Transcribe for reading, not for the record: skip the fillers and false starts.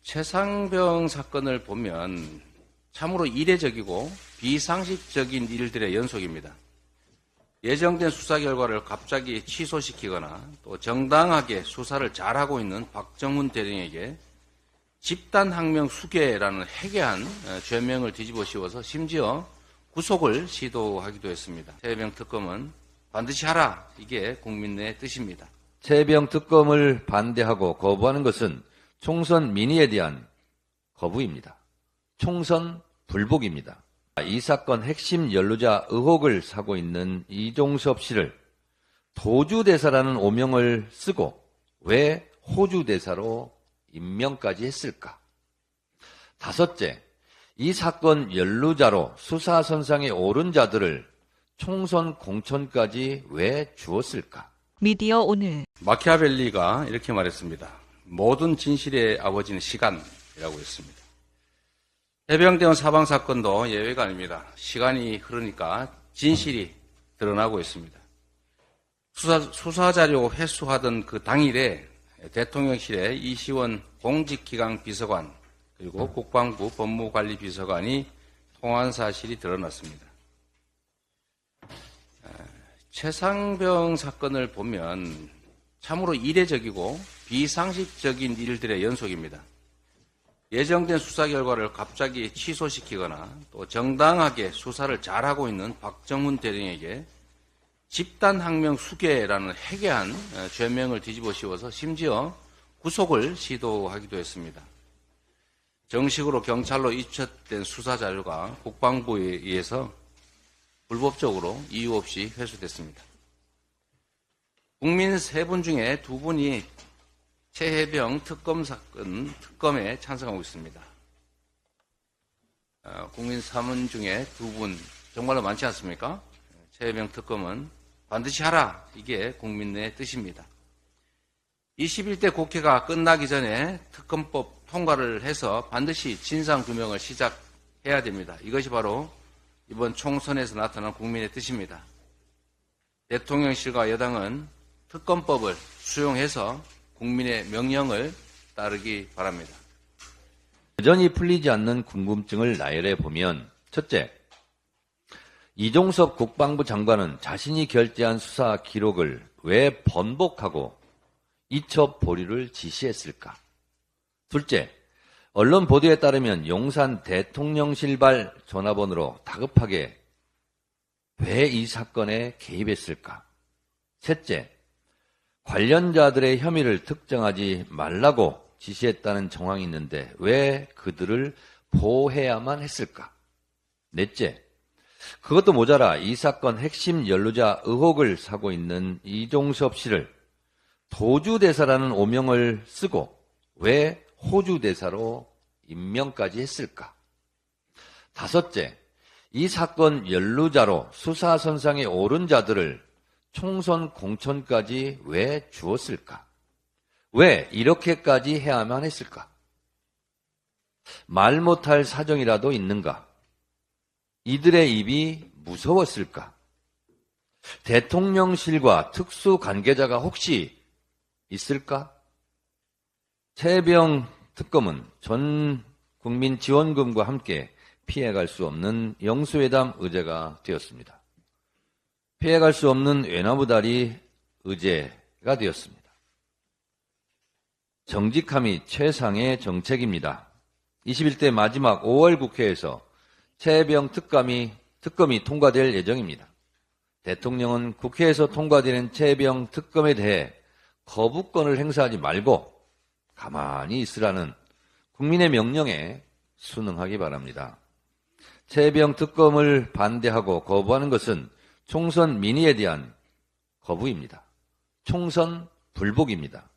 최상병 사건을 보면 참으로 이례적이고 비상식적인 일들의 연속입니다. 예정된 수사 결과를 갑자기 취소시키거나 또 정당하게 수사를 잘하고 있는 박정훈 대령에게 집단항명 수괴라는 해괴한 죄명을 뒤집어 씌워서 심지어 구속을 시도하기도 했습니다. 최혜병 특검은 반드시 하라, 이게 국민의 뜻입니다. 최혜병 특검을 반대하고 거부하는 것은 총선 민의에 대한 거부입니다. 총선 불복입니다. 이 사건 핵심 연루자 의혹을 사고 있는 이종섭 씨를 도주대사라는 오명을 쓰고 왜 호주대사로 임명까지 했을까? 다섯째, 이 사건 연루자로 수사선상에 오른 자들을 총선 공천까지 왜 주었을까? 미디어 오늘 마키아벨리가 이렇게 말했습니다. 모든 진실의 아버지는 시간이라고 했습니다. 해병대원 사망 사건도 예외가 아닙니다. 시간이 흐르니까 진실이 드러나고 있습니다. 수사자료 회수하던 그 당일에 대통령실에 이시원 공직기강 비서관 그리고 국방부 법무관리비서관이 통화한 사실이 드러났습니다. 최상병 사건을 보면 참으로 이례적이고 비상식적인 일들의 연속입니다. 예정된 수사 결과를 갑자기 취소시키거나 또 정당하게 수사를 잘하고 있는 박정훈 대령에게 집단항명 수괴라는 해괴한 죄명을 뒤집어 씌워서 심지어 구속을 시도하기도 했습니다. 정식으로 경찰로 입첩된 수사 자료가 국방부에 의해서 불법적으로 이유 없이 회수됐습니다. 국민 3분 중에 2분이 최혜병 특검 사건 특검에 찬성하고 있습니다. 국민 3분 중에 2분, 정말로 많지 않습니까? 최혜병 특검은 반드시 하라, 이게 국민의 뜻입니다. 21대 국회가 끝나기 전에 특검법 통과를 해서 반드시 진상규명을 시작해야 됩니다. 이것이 바로 이번 총선에서 나타난 국민의 뜻입니다. 대통령실과 여당은 특검법을 수용해서 국민의 명령을 따르기 바랍니다. 여전히 풀리지 않는 궁금증을 나열해 보면, 첫째, 이종섭 국방부 장관은 자신이 결재한 수사 기록을 왜 번복하고 이첩 보류를 지시했을까? 둘째, 언론 보도에 따르면 용산 대통령실발 전화번호로 다급하게 왜 이 사건에 개입했을까? 셋째, 관련자들의 혐의를 특정하지 말라고 지시했다는 정황이 있는데 왜 그들을 보호해야만 했을까? 넷째, 그것도 모자라 이 사건 핵심 연루자 의혹을 사고 있는 이종섭 씨를 도주대사라는 오명을 쓰고 왜 호주대사로 임명까지 했을까? 다섯째, 이 사건 연루자로 수사선상에 오른 자들을 총선 공천까지 왜 주었을까? 왜 이렇게까지 해야만 했을까? 말 못할 사정이라도 있는가? 이들의 입이 무서웠을까? 대통령실과 특수 관계자가 혹시 있을까? 최혜병 특검은 전 국민 지원금과 함께 피해갈 수 없는 영수회담 의제가 되었습니다. 피해갈 수 없는 외나무다리 의제가 되었습니다. 정직함이 최상의 정책입니다. 21대 마지막 5월 국회에서 최혜병 특검이 통과될 예정입니다. 대통령은 국회에서 통과되는 최혜병 특검에 대해 거부권을 행사하지 말고 가만히 있으라는 국민의 명령에 순응하기 바랍니다. 최혜병 특검을 반대하고 거부하는 것은 총선 민의에 대한 거부입니다. 총선 불복입니다.